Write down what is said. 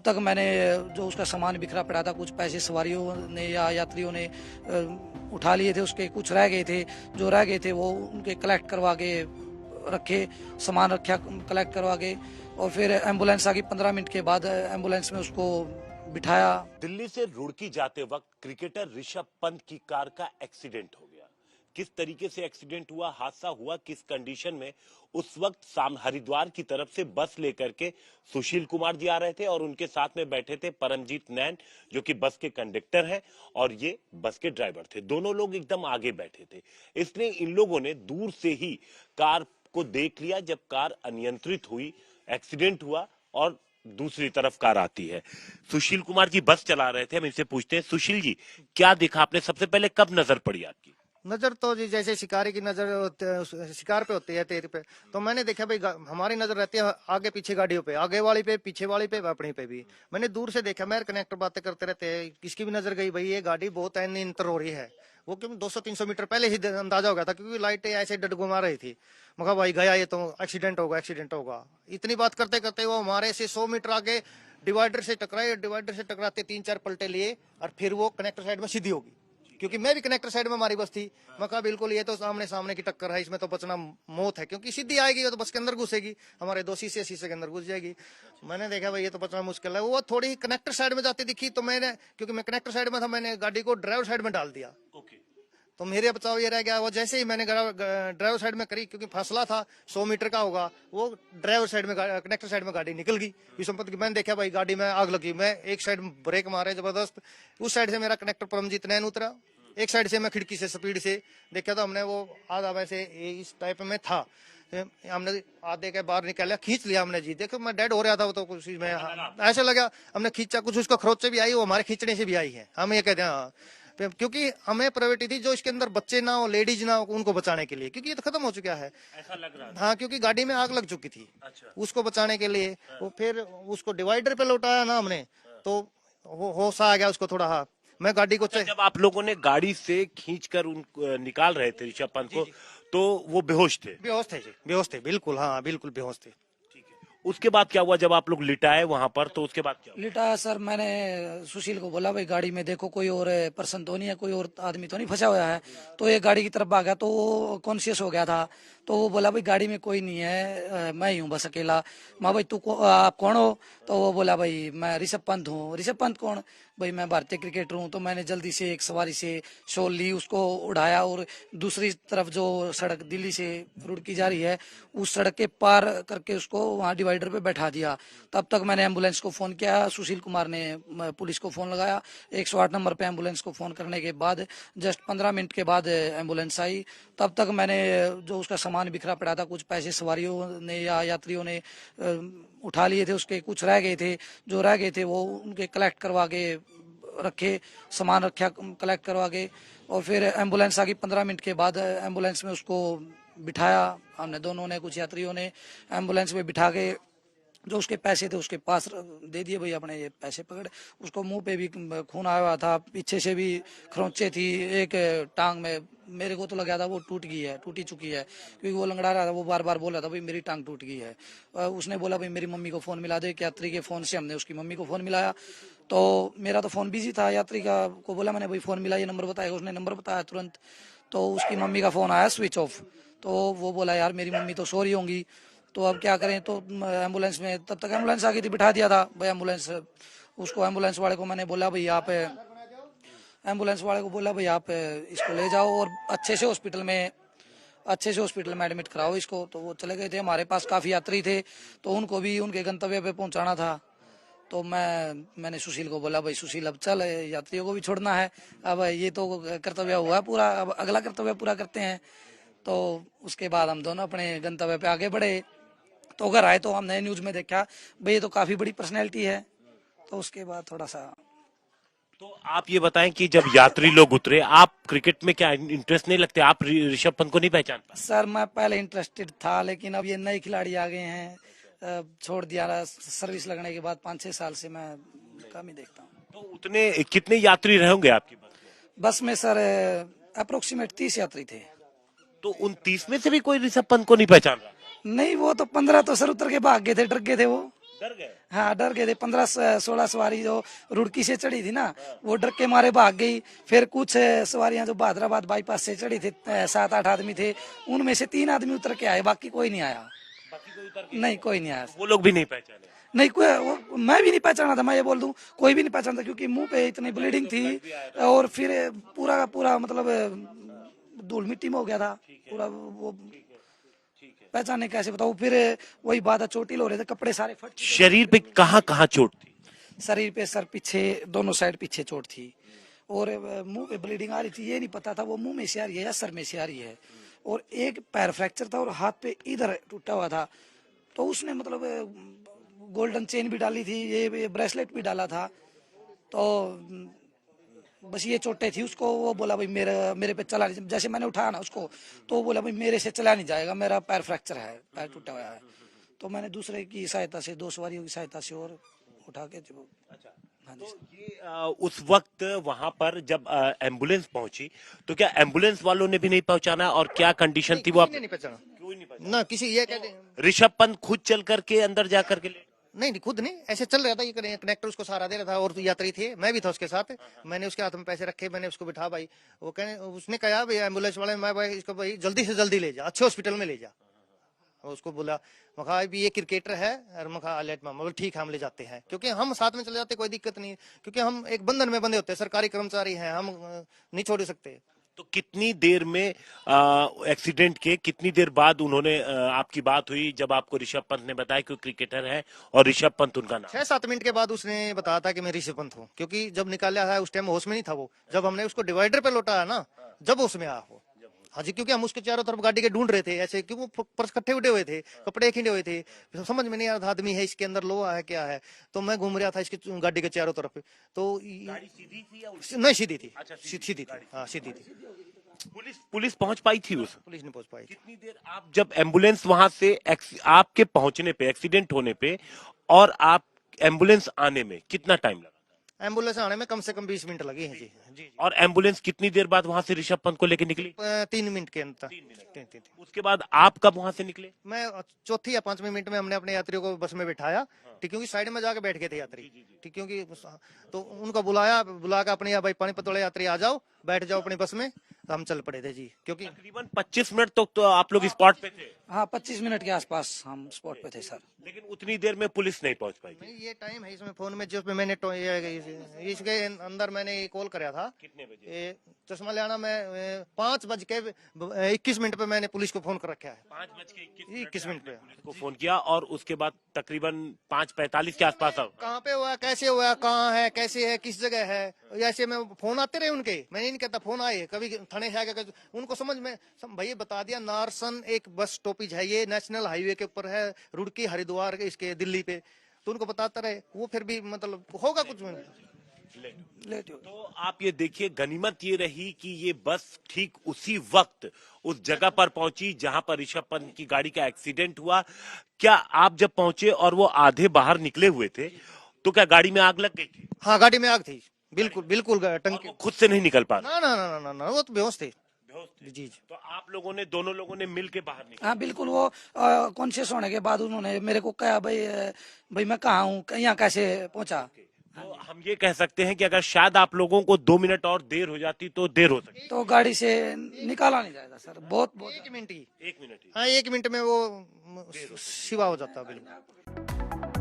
तक मैंने जो उसका सामान बिखरा पड़ा था, कुछ पैसे सवारियों ने या यात्रियों ने उठा लिए थे, उसके कुछ रह गए थे, जो रह गए थे वो उनके कलेक्ट करवा के रखे, सामान रखा कलेक्ट करवा के, और फिर एम्बुलेंस आ गई 15 मिनट के बाद। एम्बुलेंस में उसको बिठाया। दिल्ली से रुड़की जाते वक्त क्रिकेटर ऋषभ पंत की कार का एक्सीडेंट हो गया। किस तरीके से एक्सीडेंट हुआ, हादसा हुआ किस कंडीशन में, उस वक्त हरिद्वार की तरफ से बस लेकर के सुशील कुमार जी आ रहे थे और उनके साथ में बैठे थे परमजीत नैन, जो कि बस के कंडक्टर हैं, और ये बस के ड्राइवर थे। दोनों लोग एकदम आगे बैठे थे, इसलिए इन लोगों ने दूर से ही कार को देख लिया। जब कार अनियंत्रित हुई, एक्सीडेंट हुआ और दूसरी तरफ कार आती है। सुशील कुमार जी बस चला रहे थे, हम इनसे पूछते हैं, सुशील जी क्या देखा आपने, सबसे पहले कब नजर पड़ी आपकी? नजर तो जी जैसे शिकारी की नजर शिकार पे होती है, तीर पे, तो मैंने देखा भाई हमारी नजर रहती है आगे पीछे गाड़ियों पे, आगे वाली पे, पीछे वाली पे, अपनी पे भी। मैंने दूर से देखा, मैं कनेक्टर बातें करते रहते हैं, किसकी भी नजर गई भाई ये गाड़ी बहुत अनियंत्रित हो रही है। वो क्यों 200-300 मीटर पहले ही अंदाजा हो गया था, क्योंकि लाइटें ऐसे डगमगा रही थी। मगर भाई गया ये तो एक्सीडेंट होगा, एक्सीडेंट होगा। इतनी बात करते करते वो हमारे से 100 मीटर आगे डिवाइडर से टकराए, डिवाइडर से टकराते 3-4 पलटे लिए और फिर वो कनेक्टर साइड में सीधी होगी, क्योंकि मैं भी कनेक्टर साइड में हमारी बस थी। मैं कहा बिल्कुल ये तो सामने सामने की टक्कर है, इसमें तो बचना मौत है, क्योंकि सीधी आएगी तो बस के अंदर घुसेगी, हमारे 2 शीशे के अंदर घुस जाएगी। मैंने देखा भाई ये तो बचना मुश्किल है। वो थोड़ी कनेक्टर साइड में जाती दिखी तो मैंने, क्योंकि मैं कनेक्टर साइड में था, मैंने गाड़ी को ड्राइवर साइड में डाल दिया। तो मेरे बचाव ये रह गया। वो जैसे ही मैंने ड्राइवर साइड में करी, क्योंकि फासला था 100 मीटर का होगा, वो ड्राइवर साइड में कनेक्टर साइड में गाड़ी निकल गई। विषमपत की मैंने देखा भाई गाड़ी में आग लगी। मैं एक साइड ब्रेक मारे जबरदस्त, उस साइड से मेरा कनेक्टर परमजीत नैन उतरा, एक साइड से मैं खिड़की से स्पीड से देखा तो हमने वो आधा वैसे इस टाइप में था, हमने आधे के बाहर निकाला, खींच लिया हमने जी। देखो मैं डेड हो रहा था, वो तो कुछ में ऐसे लगा, हमने खींचा, कुछ उसको खरोच से भी आई, वो हमारे खींचने से भी आई है। हम ये कहते हैं क्योंकि हमें प्रायोरिटी थी जो इसके अंदर बच्चे ना हो, लेडीज ना हो, उनको बचाने के लिए, क्योंकि ये तो खत्म हो चुका है ऐसा लग रहा था। हाँ, क्योंकि गाड़ी में आग लग चुकी थी। अच्छा। उसको बचाने के लिए वो फिर उसको डिवाइडर पे लौटाया ना हमने, तो होश आ गया उसको थोड़ा। हाँ, मैं गाड़ी को जब आप लोगों ने गाड़ी से खींचकर उन निकाल रहे थे ऋषभ पंत को, तो वो बेहोश थे? बेहोश थे जी, बेहोश थे, बिल्कुल, हाँ बिल्कुल बेहोश थे। उसके बाद क्या हुआ जब आप लोग लिटाए वहां पर, तो उसके बाद क्या हुआ? लिटाया सर, मैंने सुशील को बोला भाई गाड़ी में देखो कोई और पर्सन तो नहीं है, कोई और आदमी तो नहीं फंसा हुआ है। तो ये गाड़ी की तरफ भागा, तो वो कॉन्शियस हो गया था। तो वो बोला भाई गाड़ी में कोई नहीं है, मैं ही हूँ बस अकेला। माँ भाई आप कौन हो? तो वो बोला भाई मैं ऋषभ पंत हूँ। ऋषभ पंत कौन? भाई मैं भारतीय क्रिकेटर हूँ। तो मैंने जल्दी से एक सवारी से शॉल ली, उसको उड़ाया और दूसरी तरफ जो सड़क दिल्ली से रुड़की जा रही है, उस सड़क के पार करके उसको वहाँ डिवाइडर पे बैठा दिया। तब तक मैंने एम्बुलेंस को फोन किया, सुशील कुमार ने पुलिस को फोन लगाया। 108 नंबर पे एम्बुलेंस को फोन करने के बाद जस्ट 15 मिनट के बाद एम्बुलेंस आई। तब तक मैंने जो उसका सामान बिखरा पड़ा था, कुछ पैसे सवारियों ने या यात्रियों ने उठा लिए थे, उसके कुछ रह गए थे, जो रह गए थे वो उनके कलेक्ट करवा के रखे, सामान रखा कलेक्ट करवा के, और फिर एम्बुलेंस आ गई 15 मिनट के बाद। एम्बुलेंस में उसको बिठाया हमने, दोनों ने, कुछ यात्रियों ने एम्बुलेंस में बिठा के जो उसके पैसे थे उसके पास दे दिए, भाई अपने ये पैसे पकड़। उसको मुंह पे भी खून आया हुआ था, पीछे से भी खरोंचे थी, एक टांग में मेरे को तो लगा था वो टूटी चुकी है, क्योंकि वो लंगड़ा रहा था, वो बार बार बोल रहा था भाई मेरी टांग टूट गई है। उसने बोला भाई मेरी मम्मी को फोन मिला दे। यात्री के फोन से हमने उसकी मम्मी को फोन मिलाया, तो मेरा तो फोन बिजी था। यात्री का को बोला मैंने भाई फोन मिला, ये नंबर बताएगा। उसने नंबर बताया तुरंत, तो उसकी मम्मी का फोन आया स्विच ऑफ। तो वो बोला यार मेरी मम्मी तो सो रही होंगी, तो अब क्या करें। तो एम्बुलेंस में, तब तक एम्बुलेंस आ गई थी, बिठा दिया था भाई एम्बुलेंस। उसको एम्बुलेंस वाले को मैंने बोला भाई आप, एम्बुलेंस वाले को बोला भाई आप इसको ले जाओ और अच्छे से हॉस्पिटल में एडमिट कराओ इसको। तो वो चले गए थे। हमारे पास काफ़ी यात्री थे, तो उनको भी उनके गंतव्य पे पहुंचाना था। तो मैंने सुशील को बोला भाई सुशील अब चल, यात्रियों को भी छोड़ना है, अब ये तो कर्तव्य हुआ पूरा, अब अगला कर्तव्य पूरा करते हैं। तो उसके बाद हम दोनों अपने गंतव्य पे आगे बढ़े। तो अगर आए तो हमने न्यूज में देखा भाई ये तो काफी बड़ी पर्सनैलिटी है। तो उसके बाद थोड़ा सा। तो आप ये बताएं कि जब यात्री लोग उतरे, आप क्रिकेट में क्या इंटरेस्ट नहीं लगते? आप ऋषभ पंत को नहीं पहचान पाए? सर मैं पहले इंटरेस्टेड था, लेकिन अब ये नए खिलाड़ी आ गए हैं, छोड़ दिया। सर्विस लगने के बाद 5-6 साल से मैं कम ही देखता हूँ। तो उतने कितने यात्री रहे होंगे आपकी बस में सर अप्रोक्सीमेट 30 यात्री थे। तो उन 30 में से भी कोई ऋषभ पंत को नहीं पहचान रहा? नहीं, वो तो 15 तो सर उतर के भाग गए थे, डर गए थे वो। डर गए? हाँ डर गए थे। 15-16 सवारी जो रुड़की से चढ़ी थी ना, वो डर के मारे भाग गई। फिर कुछ सवारियां जो बहादुराबाद बाईपास से चढ़ी थी, 7-8 आदमी थे, उनमें से 3 आदमी उतर के आए, बाकी कोई नहीं आया। बाकी कोई उतर के नहीं कोई नहीं आया। वो लोग भी नहीं पहचाने? नहीं कोई मैं भी नहीं पहचाना था, मैं ये बोल दूं कोई भी नहीं पहचानता, क्योंकि मुंह पे इतनी ब्लीडिंग थी और फिर पूरा का पूरा मतलब धूल मिट्टी में हो गया था पूरा। वो पहचाने कैसे बताऊं? फिर वही बात है, चोटिल हो रहे थे, कपड़े सारे फट चुके शरीर पे कहाँ कहाँ चोट थी? थे। शरीर पे, सर पीछे, दोनों साइड पीछे चोट थी और मुंह पे ब्लीडिंग आ रही थी। ये नहीं पता था वो मुंह में से आ रही है या सर में से आ रही है। और एक पैर फ्रैक्चर था और हाथ पे इधर टूटा हुआ था। तो उसने मतलब गोल्डन चेन भी डाली थी, ये ब्रेसलेट भी डाला था। तो बस ये चोटें थी उसको। वो बोला भाई मेरे पे चला नहीं, जैसे मैंने उठाया ना उसको, तो वो बोला भाई मेरे से चला नहीं जाएगा, मेरा पैर फ्रैक्चर है, पैर टूटा हुआ है। तो मैंने दूसरे की सहायता से, 2 सवारियों की सहायता से और उठा के हाँ जी। तो ये उस वक्त वहां पर जब एम्बुलेंस पहुंची तो क्या एम्बुलेंस वालों ने भी नहीं पहुंचाना, और क्या कंडीशन थी वो आप? किसी ने नहीं पहचाना क्यों नहीं पहुंचा? ना, किसी ये कहते ऋषभ पंत खुद चल करके अंदर जा करके ले? नहीं खुद नहीं, ऐसे चल रहा था, ये कनेक्टर उसको सहारा दे रहा था और यात्री थे, मैं भी था उसके साथ। मैंने उसके हाथ में पैसे रखे, मैंने उसको बिठा भाई, वो कहने उसने कहा भाई एम्बुलेंस वाले, मैं भाई इसको भाई जल्दी से जल्दी ले जा, अच्छे हॉस्पिटल में ले जा। और उसको बोला, मैं कहा भी ये क्रिकेटर है, और मैं कहा लेट मामा, बोले ठीक है हम ले जाते हैं, क्योंकि हम साथ में चले जाते कोई दिक्कत नहीं, क्योंकि हम एक बंधन में बंधे होते हैं, सरकारी कर्मचारी हैं, हम नहीं छोड़ सकते। तो कितनी देर में एक्सीडेंट के कितनी देर बाद उन्होंने आपकी बात हुई, जब आपको ऋषभ पंत ने बताया कि वो क्रिकेटर है और ऋषभ पंत उनका नाम? 6-7 मिनट के बाद उसने बताया था कि मैं ऋषभ पंत हूँ, क्योंकि जब निकाला है उस टाइम होश में नहीं था वो, जब हमने उसको डिवाइडर पे लौटाया ना, जब होश में आया वो। हाँ जी, क्योंकि हम उसके चारों तरफ गाड़ी के ढूंढ रहे थे ऐसे, क्योंकि वो पर्स इकट्ठे उठे हुए थे, कपड़े खिंडे हुए थे, समझ में नहीं आ रहा था आदमी है इसके अंदर, लोहा है क्या है। तो मैं घूम रहा था इसकी गाड़ी के चारों तरफ, तो गाड़ी सीधी थी या उल्टी? नहीं सीधी थी। अच्छा, सीधी थी, हाँ सीधी थी। पुलिस पहुंच पाई थी उस? पुलिस नहीं पहुंच पाई। कितनी देर आप जब एम्बुलेंस वहां से आपके पहुंचने पे, एक्सीडेंट होने पे और आप एम्बुलेंस आने में कितना टाइम लगा? एम्बुलेंस आने में कम से कम 20 मिनट लगे हैं जी। जी और एम्बुलेंस कितनी देर बाद वहां से ऋषभ पंत को लेकर निकली? 3 मिनट के अंदर। 3 उसके बाद आप कब वहां से निकले? मैं चौथी या 5वें मिनट में हमने अपने यात्रियों को बस में बिठाया, ठीक, क्योंकि साइड में जाके बैठ गए थे यात्री, ठीक, क्योंकि तो उनको बुला के अपने भाई पानीपत वाले यात्री आ जाओ, बैठ जाओ अपनी बस में, तो हम चल पड़े थे जी, क्योंकि तकरीबन 25 मिनट तक तो आप लोग स्पॉट पे थे? हाँ 25 मिनट के आसपास हम स्पॉट पे थे सर। लेकिन उतनी देर में पुलिस नहीं पहुंच पाई थी? नहीं ये टाइम है इसमें फोन में जो मैंने इसके अंदर मैंने कॉल कराया था। कितने बजे? चश्मा ले आना, मैं 5:21 पे मैंने पुलिस को फोन कर रखा है। 5:21 पे को फोन किया और उसके बाद तकरीबन 5:45 के आसपास कहाँ पे हुआ, कैसे हुआ, कहाँ है, कैसे है, किस जगह है, ऐसे में फोन आते रहे उनके, मैंने नहीं कहता फोन आए, कभी थाने से आके उनको समझ में भैया बता दिया, नारसन एक बस स्टॉपेज है, ये नेशनल हाईवे के ऊपर है, रुड़की हरिद्वार इसके दिल्ली पे, तो उनको बताता रहे, वो फिर भी मतलब होगा कुछ में लेट हो। तो आप ये देखिए, गनीमत ये रही कि ये बस ठीक उसी वक्त उस जगह पर पहुंची जहां पर ऋषभ पंत की गाड़ी का एक्सीडेंट हुआ। क्या आप जब पहुंचे और वो आधे बाहर निकले हुए थे तो क्या गाड़ी में आग लग गई थी? हाँ गाड़ी में आग थी, बिल्कुल बिल्कुल टंकी, वो खुद से नहीं निकल पा रहे? ना वो तो बेहोश थे। जी। तो आप लोगों ने, दोनों लोगों ने मिल के बाहर निकला? हाँ बिल्कुल। वो कॉन्शियस होने के बाद उन्होंने मेरे को कहा भाई मैं कहाँ हूँ, यहाँ कैसे पहुंचा। तो हम ये कह सकते हैं कि अगर शायद आप लोगों को 2 मिनट और देर हो जाती तो देर हो सकती? तो गाड़ी से निकाला नहीं जाएगा सर, बहुत 1 मिनट ही। 1 मिनट ही? हाँ 1 मिनट में वो सिवा हो जाता बिल्कुल।